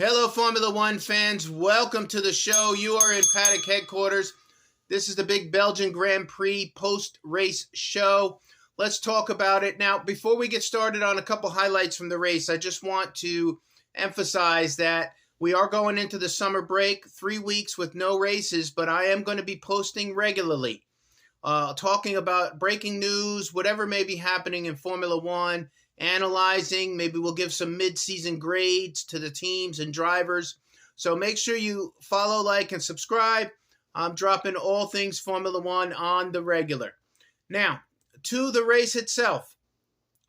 Hello, Formula One fans. Welcome to the show. You are in paddock headquarters. This is the big Belgian Grand Prix post-race show. Let's talk about it. Now, before we get started on a couple highlights from the race, I just want to emphasize that we are going into the summer break, 3 weeks with no races, but I am going to be posting regularly, talking about breaking news, whatever may be happening in Formula One, analyzing. Maybe we'll give some mid-season grades to the teams and drivers. So make sure you follow, like, and subscribe. I'm dropping all things Formula One on the regular. Now, to the race itself.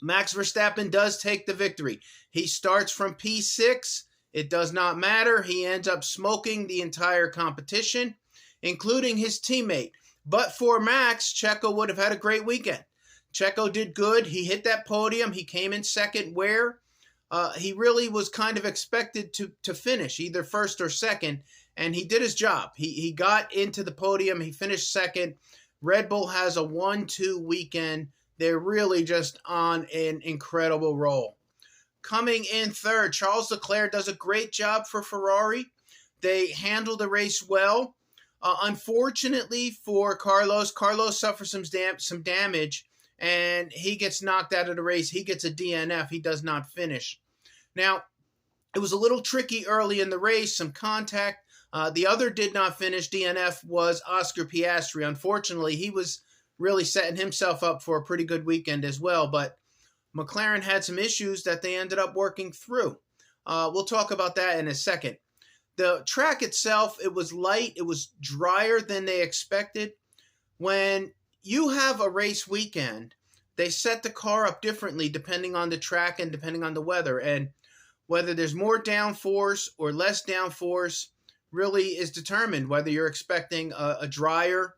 Max Verstappen does take the victory. He starts from P6. It does not matter. He ends up smoking the entire competition, including his teammate. But for Max, Checo would have had a great weekend. Checo did good. He hit that podium. He came in second where he really was kind of expected to finish, either first or second, and he did his job. He got into the podium. He finished second. Red Bull has a 1-2 weekend. They're really just on an incredible roll. Coming in third, Charles Leclerc does a great job for Ferrari. They handle the race well. Unfortunately for Carlos suffers some damage, and he gets knocked out of the race. He gets a DNF. He does not finish. Now, it was a little tricky early in the race, some contact. The other did not finish. DNF was Oscar Piastri. Unfortunately, he was really setting himself up for a pretty good weekend as well, but McLaren had some issues that they ended up working through. We'll talk about that in a second. The track itself, it was light. It was drier than they expected. When you have a race weekend, they set the car up differently depending on the track and depending on the weather. And whether there's more downforce or less downforce really is determined whether you're expecting a drier,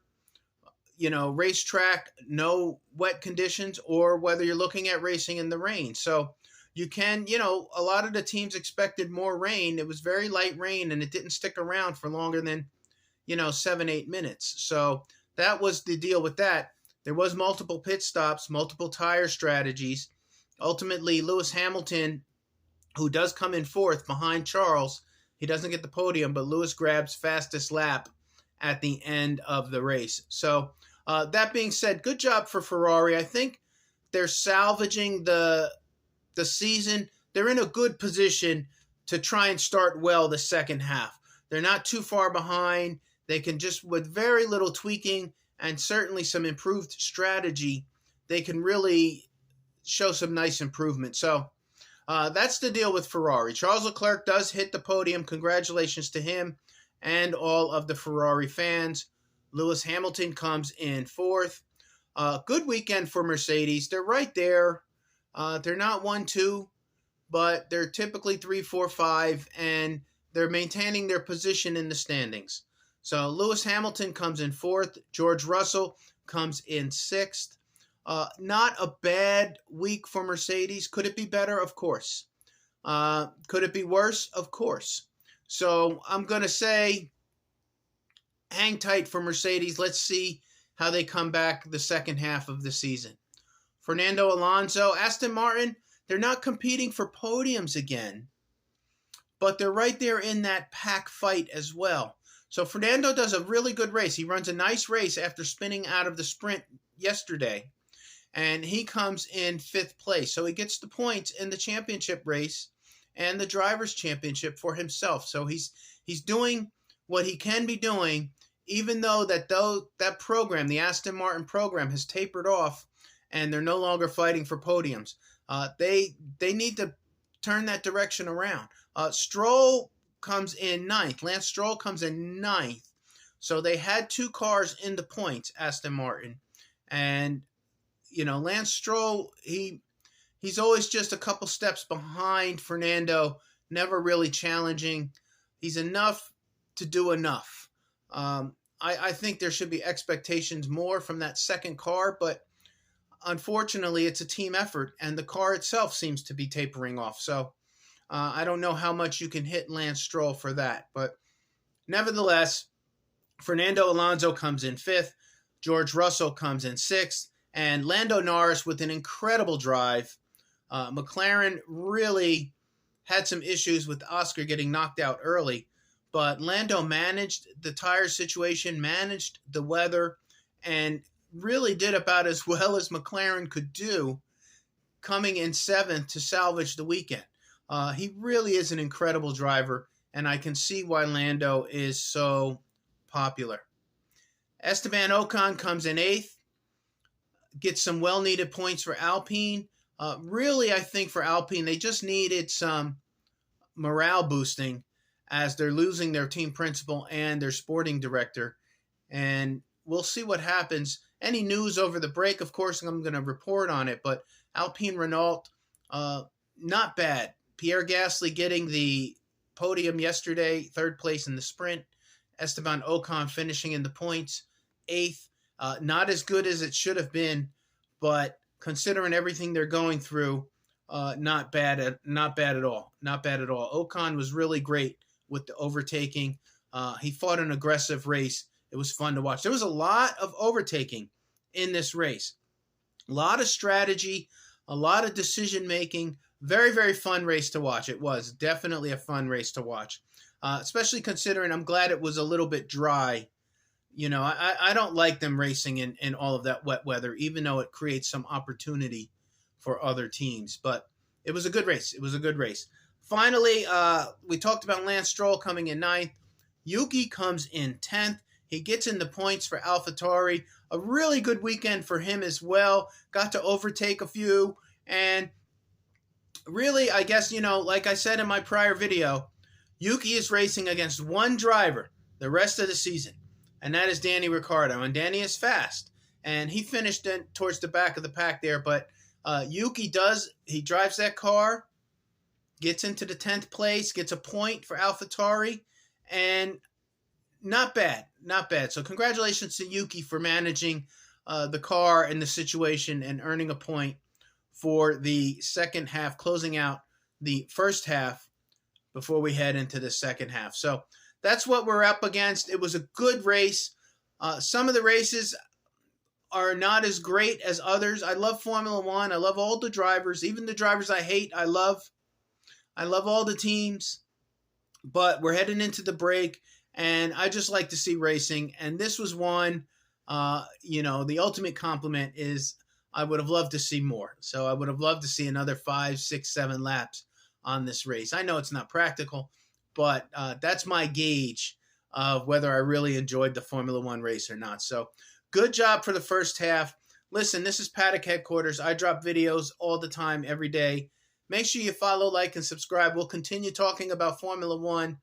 racetrack, no wet conditions, or whether you're looking at racing in the rain. So you can, a lot of the teams expected more rain. It was very light rain, and it didn't stick around for longer than, 7-8 minutes. So that was the deal with that. There was multiple pit stops, multiple tire strategies. Ultimately, Lewis Hamilton, who does come in fourth behind Charles, he doesn't get the podium, but Lewis grabs fastest lap at the end of the race. So that being said, good job for Ferrari. I think they're salvaging the season. They're in a good position to try and start well the second half. They're not too far behind. They can just, with very little tweaking and certainly some improved strategy, they can really show some nice improvement. So that's the deal with Ferrari. Charles Leclerc does hit the podium. Congratulations to him and all of the Ferrari fans. Lewis Hamilton comes in fourth. Good weekend for Mercedes. They're right there. They're not 1-2, but they're typically 3, 4, 5, and they're maintaining their position in the standings. So Lewis Hamilton comes in fourth. George Russell comes in sixth. Not a bad week for Mercedes. Could it be better? Of course. Could it be worse? Of course. So I'm going to say hang tight for Mercedes. Let's see how they come back the second half of the season. Fernando Alonso, Aston Martin, they're not competing for podiums again, but they're right there in that pack fight as well. So Fernando does a really good race. He runs a nice race after spinning out of the sprint yesterday, and he comes in fifth place. So he gets the points in the championship race and the Drivers' Championship for himself. So he's doing what he can be doing, even though that program, the Aston Martin program, has tapered off and they're no longer fighting for podiums. They need to turn that direction around. Stroll comes in ninth. Lance Stroll comes in ninth. So they had two cars in the points, Aston Martin. And, Lance Stroll, he's always just a couple steps behind Fernando, never really challenging. He's enough to do enough. I think there should be expectations more from that second car, but unfortunately, it's a team effort, and the car itself seems to be tapering off. So I don't know how much you can hit Lance Stroll for that. But nevertheless, Fernando Alonso comes in fifth. George Russell comes in sixth. And Lando Norris with an incredible drive. McLaren really had some issues with Oscar getting knocked out early, but Lando managed the tire situation, managed the weather, and really did about as well as McLaren could do, coming in seventh to salvage the weekend. He really is an incredible driver, and I can see why Lando is so popular. Esteban Ocon comes in eighth, gets some well-needed points for Alpine. Really, I think for Alpine, they just needed some morale boosting as they're losing their team principal and their sporting director. And we'll see what happens. Any news over the break, of course, I'm going to report on it. But Alpine Renault, not bad. Pierre Gasly getting the podium yesterday, third place in the sprint. Esteban Ocon finishing in the points, eighth. Not as good as it should have been, but considering everything they're going through, not bad at all. Not bad at all. Ocon was really great with the overtaking. He fought an aggressive race. It was fun to watch. There was a lot of overtaking in this race. A lot of strategy, a lot of decision making. Very, very fun race to watch. It was definitely a fun race to watch, especially considering I'm glad it was a little bit dry. You know, I don't like them racing in all of that wet weather, even though it creates some opportunity for other teams. But it was a good race. It was a good race. Finally, we talked about Lance Stroll coming in ninth. Yuki comes in 10th. He gets in the points for AlphaTauri. A really good weekend for him as well. Got to overtake a few. And really, I guess, you know, like I said in my prior video, Yuki is racing against one driver the rest of the season. And that is Danny Ricciardo. And Danny is fast. And he finished towards the back of the pack there. But Yuki drives that car, gets into the 10th place, gets a point for AlphaTauri. And not bad. Not bad. So congratulations to Yuki for managing the car and the situation and earning a point for the second half, closing out the first half before we head into the second half. So that's what we're up against. It was a good race. Some of the races are not as great as others. I love Formula One. I love all the drivers, even the drivers I hate. I love all the teams. But we're heading into the break, and I just like to see racing. And this was one, the ultimate compliment is I would have loved to see more. So I would have loved to see another 5, 6, 7 laps on this race. I know it's not practical, but that's my gauge of whether I really enjoyed the Formula One race or not. So good job for the first half. Listen, this is Paddock Headquarters. I drop videos all the time, every day. Make sure you follow, like, and subscribe. We'll continue talking about Formula One.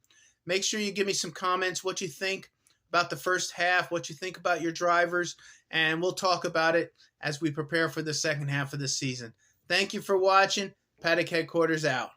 Make sure you give me some comments, what you think about the first half, what you think about your drivers, and we'll talk about it as we prepare for the second half of the season. Thank you for watching. Paddock Headquarters out.